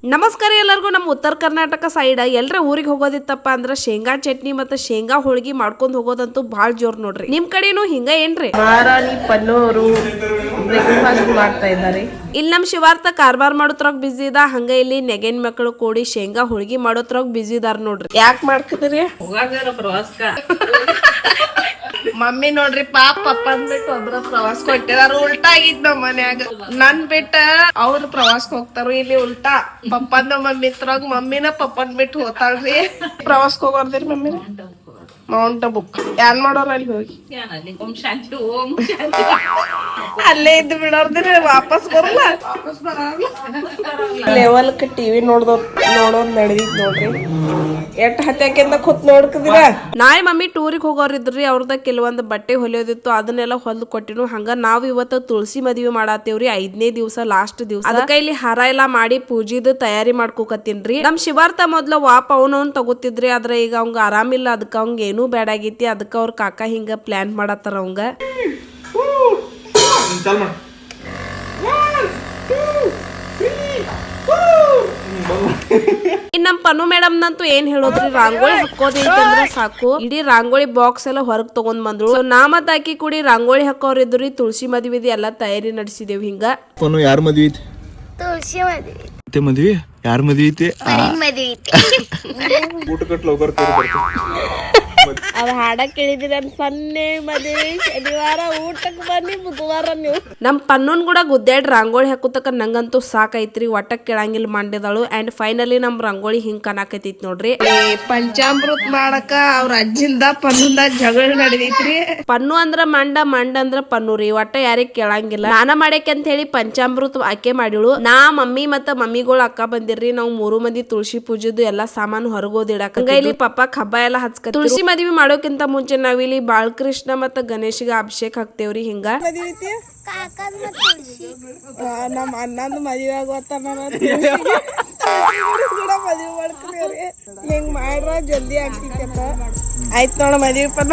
ನಮಸ್ಕಾರ ಎಲ್ಲರಿಗೂ. ನಮ್ಮ ಉತ್ತರ ಕರ್ನಾಟಕ ಸೈಡ್ ಎಲ್ಲರ ಊರಿಗೆ ಹೋಗೋದಿತ್ತಪ್ಪ ಅಂದ್ರೆ ಶೇಂಗಾ ಚಟ್ನಿ ಮತ್ತೆ ಶೇಂಗಾ ಹೋಳಿಗೆ ಮಾಡ್ಕೊಂಡು ಹೋಗೋದಂತೂ ಭಾಳ ಜೋರ್ ನೋಡ್ರಿ. ನಿಮ್ ಕಡೆನು ಹಿಂಗ ಏನ್ರಿ? ಮಹಾರಾಣಿ ಪನ್ನೋರು ಬ್ರೇಕ್ಫಾಸ್ಟ್ ಮಾಡ್ತಾ ಇದ್ದಾರೆ. ಇಲ್ಲಿ ನಮ್ ಶಿವಾರ್ಥ ಕಾರ್ಬಾರ್ ಮಾಡೋದ್ರಾಗ ಬಿಸಿ ಇದ, ಹಂಗ ಇಲ್ಲಿ ನೆಗೆನ್ ಮಕ್ಕಳು ಕೂಡಿ ಶೇಂಗಾ ಹೋಳಿಗೆ ಮಾಡೋದ್ರಾಗ ಬಿಸಿ ಇದಾರ ನೋಡ್ರಿ. ಯಾಕೆ ಮಾಡ್ತಿದ್ರಿ? ಪ್ರವಾಸಕ ಮಮ್ಮಿ ನೋಡ್ರಿ ಪಾಪ ಅಂದ್ಬಿಟ್ಟು ಒಬ್ರ ಪ್ರವಾಸಕ್ಕೆ ಹೊಟ್ಟಿದಾರ. ಉಲ್ಟಾ ಆಗಿದ್ ನಮ್ ಮನ್ಯಾಗ ನನ್ ಬಿಟ್ಟ ಅವ್ರು ಪ್ರವಾಸಕ್ಕೆ ಹೋಗ್ತಾರ. ಇಲ್ಲಿ ಉಲ್ಟಾ ಪಪ್ಪಂದ ಮಮ್ಮಿ ಇದ್ರಾಗ ಮಮ್ಮಿನ ಪಪ್ಪನ್ ಬಿಟ್ಟು ಹೋಗ್ತಾಳ್ರಿ. ಪ್ರವಾಸಕ್ಕೆ ಹೋಗೋರ್ದಿರಿ ಮಮ್ಮಿ ಮೌಂಟ್ ಬುಕ್ ಏನ್ ಮಾಡೋರ ಅಲ್ಲಿ ಹೋಗಿ ಅಲ್ಲೇ ಇದ್ದು ಬಿಡೋರ್ದಿರಿ, ವಾಪಸ್ ಬರಲ್ಲ. ಲೆವೆಲ್ ಟಿವಿ ನೋಡೋದ್ ನಡೀತ್ ನೋಡ್ರಿ. ಎಷ್ಟ್ ಹತ್ಯಾಕಿಂದ ಕೂತ್ ನೋಡ್ಕದಿರ. ನಾಯಿ ಮಮ್ಮಿ ಟೂರಿಗೆ ಹೋಗೋರಿದ್ರಿ, ಅವ್ರದ ಕೆಲವೊಂದು ಬಟ್ಟೆ ಹೊಲಿಯೋದಿತ್ತು, ಅದನ್ನೆಲ್ಲ ಹೊಲ್ದು ಕೊಟ್ಟಿನು. ಹಂಗ ನಾವ್ ಇವತ್ತು ತುಳಸಿ ಮದ್ವಿ ಮಾಡತ್ತೇವ್ರಿ. 5ನೇ ದಿವಸ ಲಾಸ್ಟ್ ದಿವಸ. ಅದಕ್ಕ ಇಲ್ಲಿ ಹಾರ ಎಲ್ಲಾ ಮಾಡಿ ಪೂಜಿದ ತಯಾರಿ ಮಾಡ್ಕೋಕತ್ತೀನ್ರಿ. ನಮ್ ಶಿವಾರ್ಥ ಮೊದ್ಲ ವಾಪ ಅವನವನ್ ತಗೋತಿದ್ರಿ, ಆದ್ರೆ ಈಗ ಅವಂಗ ಆರಾಮಿಲ್ಲ, ಅದಕ್ಕ ಅವಂಗ ಏನೂ ಬ್ಯಾಡ್ ಆಗೈತಿ. ಅದಕ್ಕ ಅವ್ರ ಕಾಕ ಹಿಂಗ ಪ್ಲಾನ್ ಮಾಡತ್ತಾರ ಅವಂಗ. ನಮ್ ಪನ್ನು ಮೇಡಮ್ ನಂತೂ ಏನ್ ಹೇಳೋದ್ರಿ, ರಂಗೋಳಿ ಹಾಕೋದೈತಂದ್ರ ಸಾಕು, ಇಡೀ ರಂಗೋಳಿ ಬಾಕ್ಸ್ ಎಲ್ಲ ಹೊರಗ್ ತಗೊಂಡ್ ಬಂದ್ರು. ನಾ ಮತ್ ಆಕಿ ಕೂಡಿ ರಂಗೋಳಿ ಹಾಕೋರಿದ್ರಿ. ತುಳಸಿ ಮದ್ವಿ ಎಲ್ಲಾ ತಯಾರಿ ನಡೆಸಿದೇವ್. ಹಿಂಗ ಯಾರ ಮದ್ವಿ ಐತಿ? ತುಳಸಿ ಮದ್ವಿ ಯಾರ ಮದ್ವಿ ಐತಿ? ಮದ್ವಿ ಊಟ ಕಟ್ ಲೋಕರ್ ಅವ್ ಹಾಡ ಕೇಳಿದಿರ ಸನ್ನೆ ಮದ್ವಿ ಶನಿವಾರ ಊಟಕ್ ಬನ್ನಿ ಬುಧವಾರ ನೀವು. ನಮ್ ಪನ್ನೂನ್ ಕೂಡ ಗುದ್ದಾಡ್ ರಂಗೋಳಿ ಹಾಕೋತಕ ನಂಗಂತೂ ಸಾಕೈತ್ರಿ. ಒಟ್ಟಕ್ ಕೇಳಂಗಿಲ್ಲ ಮಾಡಿದಳು. ಅಂಡ್ ಫೈನಲಿ ನಮ್ ರಂಗೋಳಿ ಹಿಂಗ್ ಕನಾಕೈತಿತ್ ನೋಡ್ರಿ. ಪಂಚಾಮೃತ ಮಾಡಕ ಅವ್ರ ಅಜ್ಜಿಂದ ಪನ್ನಂದ ಜಗಳ ನಡೆದೈತ್ರಿ. ಪನ್ನು ಅಂದ್ರ ಮಂಡ ಅಂದ್ರ ಪನ್ನು ರೀ. ಒಟ್ಟ ಯಾರಿಗ್ ಕೇಳಂಗಿಲ್ಲ. ನಾನ ಮಾಡಕ್ಕೆ ಅಂತ ಹೇಳಿ ಪಂಚಾಮೃತ ಆಕೆ ಮಾಡಿಳು. ನಾ ಮಮ್ಮಿ ಮತ್ತ ಮಮ್ಮಿಗಳು ಅಕ್ಕ ಬಂದಿರ್ರಿ. ನಾವ್ 3 ಮಂದಿ ತುಳಸಿ ಪೂಜೆದು ಎಲ್ಲಾ ಸಾಮಾನು ಹೊರಗೋದಿಡಕ. ಇಲ್ಲಿ ಪಪ್ಪಾಕ್ ಹಬ್ಬ ಎಲ್ಲಾ ಹಚ್ಕ. ತುಳಸಿ ಮದ್ವಿ ಮಾಡೋಕ್ಕಿಂತ ಮುಂಚೆ ನಾವಿಲ್ಲಿ ಬಾಳಕೃಷ್ಣ ಮತ್ತ ಗಣೇಶಿಗೆ ಅಭಿಷೇಕ ಹಾಕ್ತೇವ್ರಿ. ಹಿಂಗ ನಮ್ಮ ಅಣ್ಣಂದು ಮದ್ವೆ ಆಗೋತ್ತ ಮದ್ವೆ ಮಾಡ್ತೀವ್ರಿ. ಹಿಂಗ್ ಮಾಡ್ರ ಜಲ್ದಿ ಆಗ್ತಿತ್ತ. ಆಯ್ತು ನೋಡ ಮದ್ವಿ ಪನ್ನ.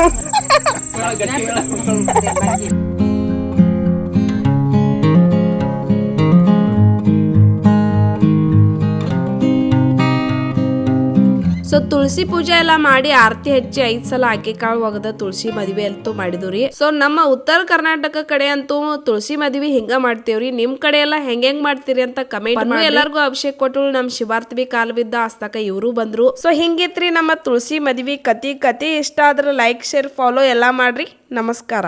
ಸೊ ತುಳಸಿ ಪೂಜೆ ಎಲ್ಲ ಮಾಡಿ ಆರತಿ ಹಚ್ಚಿ 5 ಸಲ ಆಕೆ ಕಾಳು ಒಗದ ತುಳಸಿ ಮದ್ವೆ ಅಂತೂ ಮಾಡಿದ್ರಿ. ಸೊ ನಮ್ಮ ಉತ್ತರ ಕರ್ನಾಟಕ ಕಡೆ ಅಂತೂ ತುಳಸಿ ಮದ್ವಿ ಹಿಂಗ ಮಾಡ್ತೇವ್ರಿ. ನಿಮ್ ಕಡೆ ಎಲ್ಲ ಹೆಂಗ್ ಮಾಡ್ತೀರಿ ಅಂತ ಕಮೆಂಟ್. ಎಲ್ಲರಿಗೂ ಅಭಿಷೇಕ್ ಕೊಟ್ಟು ನಮ್ ಶಿವಾರ್ಥ ಬಿ ಕಾಲ್ ಬಿದ್ದ ಅಸ್ತಕ ಇವರು ಬಂದ್ರು. ಸೊ ಹಿಂಗಿತ್ರಿ ನಮ್ಮ ತುಳಸಿ ಮದ್ವಿ ಕತಿ ಇಷ್ಟ ಆದ್ರೆ ಲೈಕ್ ಶೇರ್ ಫಾಲೋ ಎಲ್ಲಾ ಮಾಡ್ರಿ. ನಮಸ್ಕಾರ.